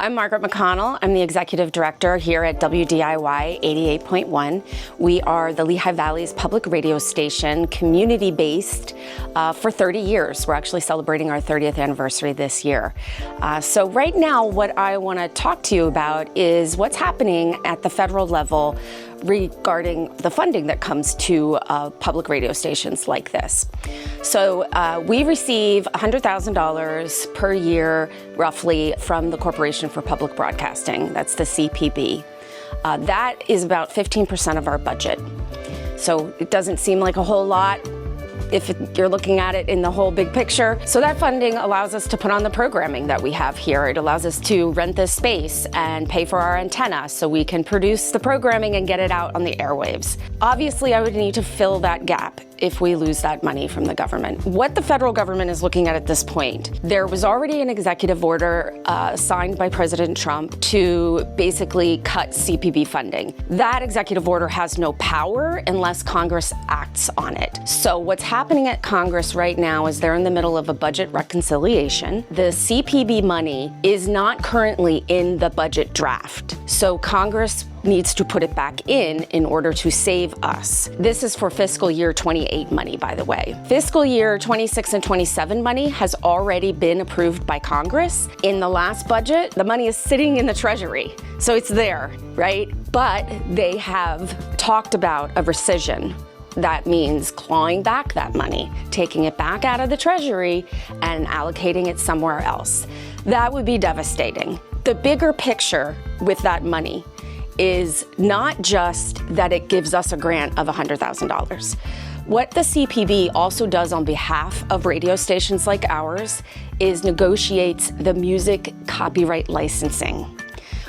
I'm Margaret McConnell. I'm the Executive Director here at WDIY 88.1. We are the Lehigh Valley's public radio station, community-based for 30 years. We're actually celebrating our 30th anniversary this year. So right now, what I want to talk to you about is what's happening at the federal level regarding the funding that comes to public radio stations like this. So we receive $100,000 per year, roughly, from the Corporation for Public Broadcasting. That's the CPB. That is about 15% of our budget. So it doesn't seem like a whole lot if you're looking at it in the whole big picture. So that funding allows us to put on the programming that we have here. It allows us to rent this space and pay for our antenna so we can produce the programming and get it out on the airwaves. Obviously, I would need to fill that gap if we lose that money from the government. What the federal government is looking at this point, there was already an executive order signed by President Trump to basically cut CPB funding. That executive order has no power unless Congress acts on it. So what's happening at Congress right now is they're in the middle of a budget reconciliation. The CPB money is not currently in the budget draft. So Congress needs to put it back in order to save us. This is for fiscal year 28 money, by the way. Fiscal year 26 and 27 money has already been approved by Congress. In the last budget, the money is sitting in the Treasury. So it's there, right? But they have talked about a rescission. That means clawing back that money, taking it back out of the Treasury and allocating it somewhere else. That would be devastating. The bigger picture with that money is not just that it gives us a grant of $100,000. What the CPB also does on behalf of radio stations like ours is negotiates the music copyright licensing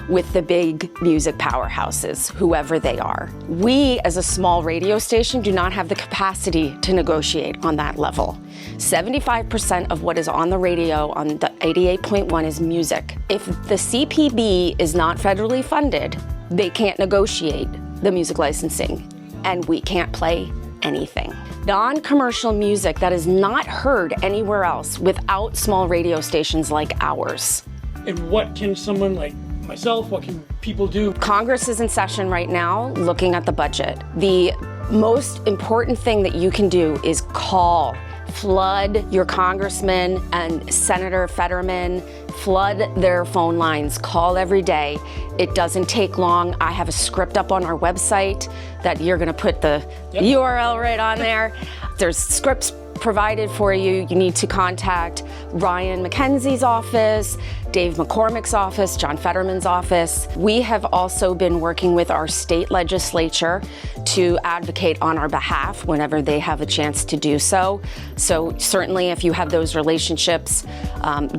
with the big music powerhouses, whoever they are. We, as a small radio station, do not have the capacity to negotiate on that level. 75% of what is on the radio on the 88.1 is music. If the CPB is not federally funded, they can't negotiate the music licensing, and we can't play anything. Non-commercial music that is not heard anywhere else without small radio stations like ours. And what can someone like myself, what can people do? Congress is in session right now looking at the budget. The most important thing that you can do is call. Flood your congressman and Senator Fetterman, flood their phone lines, call every day. It doesn't take long. I have a script up on our website that you're gonna put the URL right on there. There's scripts provided for you. You need to contact Ryan McKenzie's office, Dave McCormick's office, John Fetterman's office. We have also been working with our state legislature to advocate on our behalf whenever they have a chance to do so. So certainly if you have those relationships,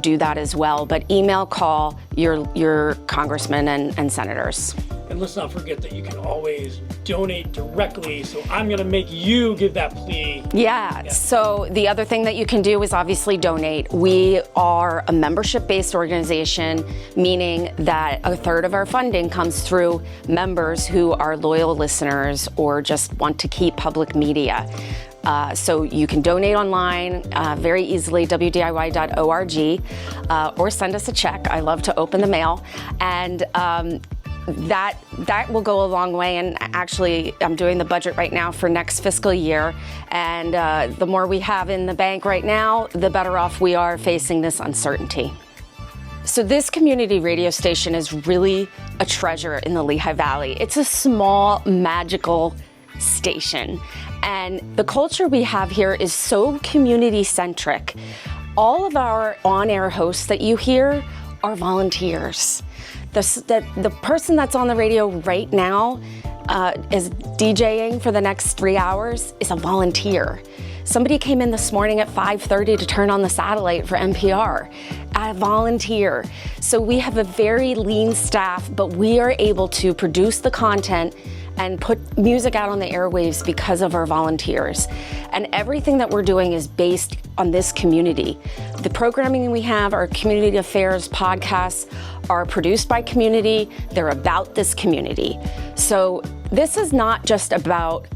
do that as well. But email, call your congressmen and senators. And let's not forget that you can always donate directly. So I'm gonna make you give that plea. Yeah, so the other thing that you can do is obviously donate. We are a membership-based organization, meaning that a third of our funding comes through members who are loyal listeners or just want to keep public media. So you can donate online very easily, wdiy.org, or send us a check. I love to open the mail. And that will go a long way, and actually I'm doing the budget right now for next fiscal year, and the more we have in the bank right now, the better off we are facing this uncertainty. So this community radio station is really a treasure in the Lehigh Valley. It's a small, magical station, and the culture we have here is so community-centric. All of our on-air hosts that you hear are volunteers. The person that's on the radio right now is DJing for the next 3 hours is a volunteer. Somebody came in this morning at 5:30 to turn on the satellite for NPR, a volunteer. So we have a very lean staff, but we are able to produce the content and put music out on the airwaves because of our volunteers. And everything that we're doing is based on this community. The programming we have, our community affairs podcasts, are produced by community. They're about this community. So this is not just about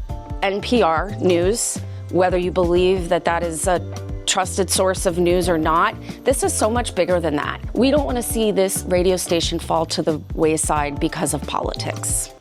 NPR news, whether you believe that that is a trusted source of news or not, this is so much bigger than that. We don't want to see this radio station fall to the wayside because of politics.